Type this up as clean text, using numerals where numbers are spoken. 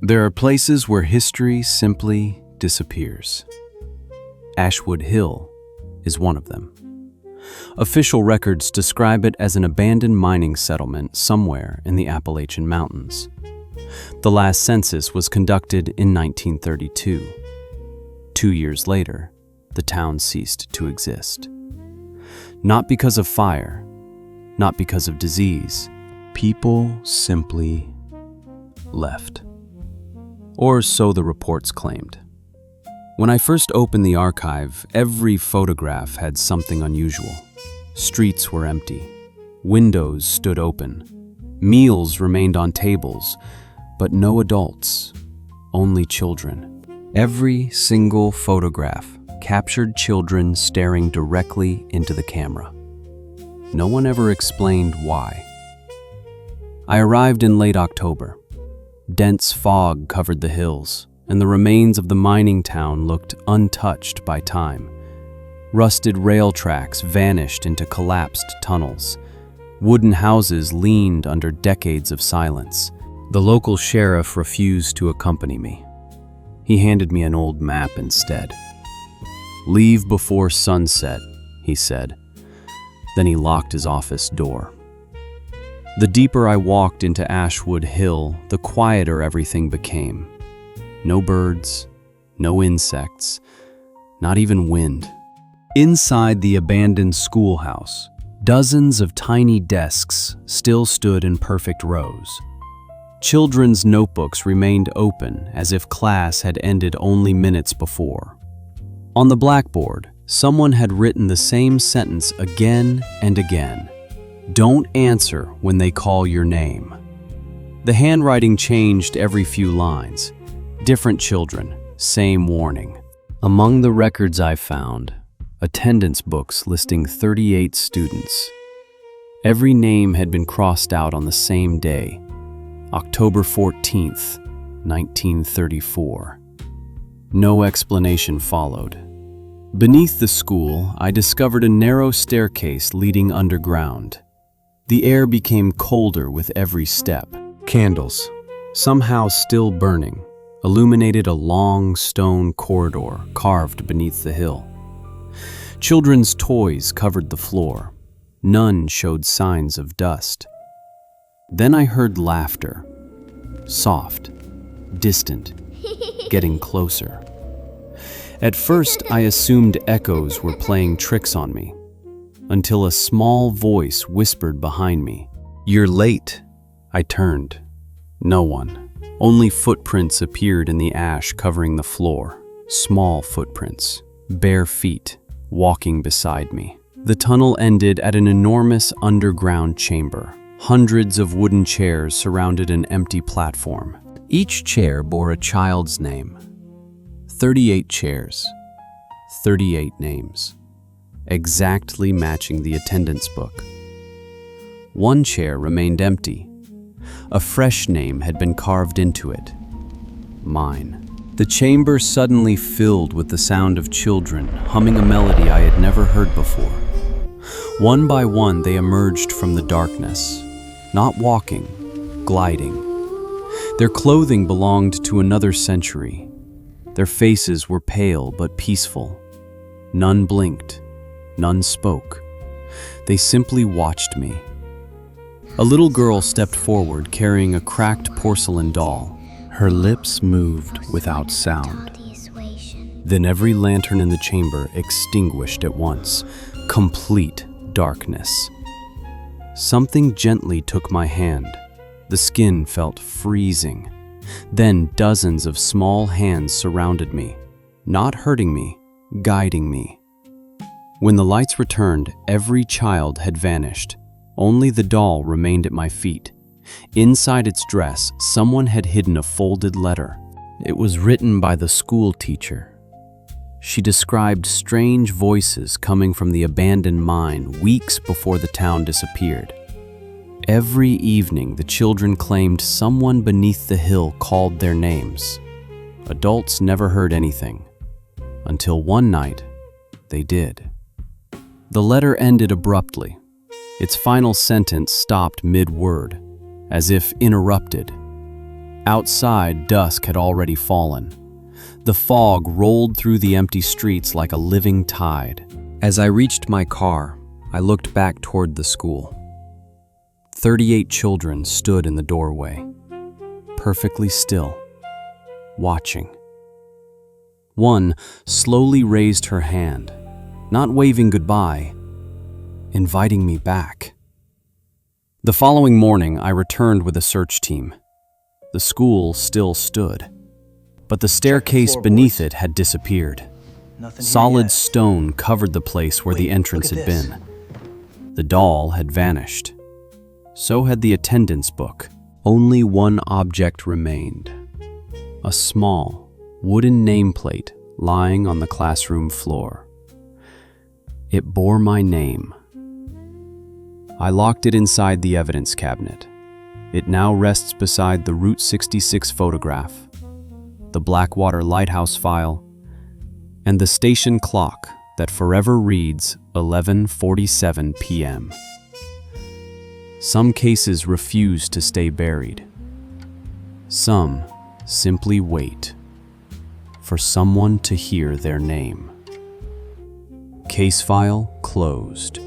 There are places where history simply disappears. Ashwood Hill is one of them. Official records describe it as an abandoned mining settlement somewhere in the Appalachian Mountains. The last census was conducted in 1932. 2 years later, the town ceased to exist. Not because of fire, not because of disease. People simply left. Or so the reports claimed. When I first opened the archive, every photograph had something unusual. Streets were empty. Windows stood open. Meals remained on tables, but no adults, only children. Every single photograph captured children staring directly into the camera. No one ever explained why. I arrived in late October. Dense fog covered the hills, and the remains of the mining town looked untouched by time. Rusted rail tracks vanished into collapsed tunnels. Wooden houses leaned under decades of silence. The local sheriff refused to accompany me. He handed me an old map instead. "Leave before sunset," he said. Then he locked his office door. The deeper I walked into Ashwood Hill, the quieter everything became. No birds, no insects, not even wind. Inside the abandoned schoolhouse, dozens of tiny desks still stood in perfect rows. Children's notebooks remained open as if class had ended only minutes before. On the blackboard, someone had written the same sentence again and again. "Don't answer when they call your name." The handwriting changed every few lines. Different children, same warning. Among the records I found, attendance books listing 38 students. Every name had been crossed out on the same day, October 14th, 1934. No explanation followed. Beneath the school, I discovered a narrow staircase leading underground. The air became colder with every step. Candles, somehow still burning, illuminated a long stone corridor carved beneath the hill. Children's toys covered the floor. None showed signs of dust. Then I heard laughter, soft, distant, getting closer. At first, I assumed echoes were playing tricks on me, until a small voice whispered behind me, "You're late." I turned. No one. Only footprints appeared in the ash covering the floor. Small footprints, bare feet, walking beside me. The tunnel ended at an enormous underground chamber. Hundreds of wooden chairs surrounded an empty platform. Each chair bore a child's name. 38 chairs, 38 names, exactly matching the attendance book. One chair remained empty. A fresh name had been carved into it. Mine. The chamber suddenly filled with the sound of children humming a melody I had never heard before. One by one, they emerged from the darkness, not walking, gliding. Their clothing belonged to another century. Their faces were pale but peaceful. None blinked, none spoke. They simply watched me. A little girl stepped forward carrying a cracked porcelain doll. Her lips moved without sound. Then every lantern in the chamber extinguished at once. Complete darkness. Something gently took my hand. The skin felt freezing. Then dozens of small hands surrounded me, not hurting me, guiding me. When the lights returned, every child had vanished. Only the doll remained at my feet. Inside its dress, someone had hidden a folded letter. It was written by the school teacher. She described strange voices coming from the abandoned mine weeks before the town disappeared. Every evening, the children claimed someone beneath the hill called their names. Adults never heard anything, until one night, they did. The letter ended abruptly. Its final sentence stopped mid-word, as if interrupted. Outside, dusk had already fallen. The fog rolled through the empty streets like a living tide. As I reached my car, I looked back toward the school. 38 children stood in the doorway, perfectly still, watching. One slowly raised her hand, not waving goodbye, inviting me back. The following morning, I returned with a search team. The school still stood, but the staircase beneath it had disappeared. Solid stone covered the place where the entrance had been. The doll had vanished. So had the attendance book. Only one object remained: a small, wooden nameplate lying on the classroom floor. It bore my name. I locked it inside the evidence cabinet. It now rests beside the Route 66 photograph, the Blackwater Lighthouse file, and the station clock that forever reads 11:47 p.m. Some cases refuse to stay buried. Some simply wait for someone to hear their name. Case file closed.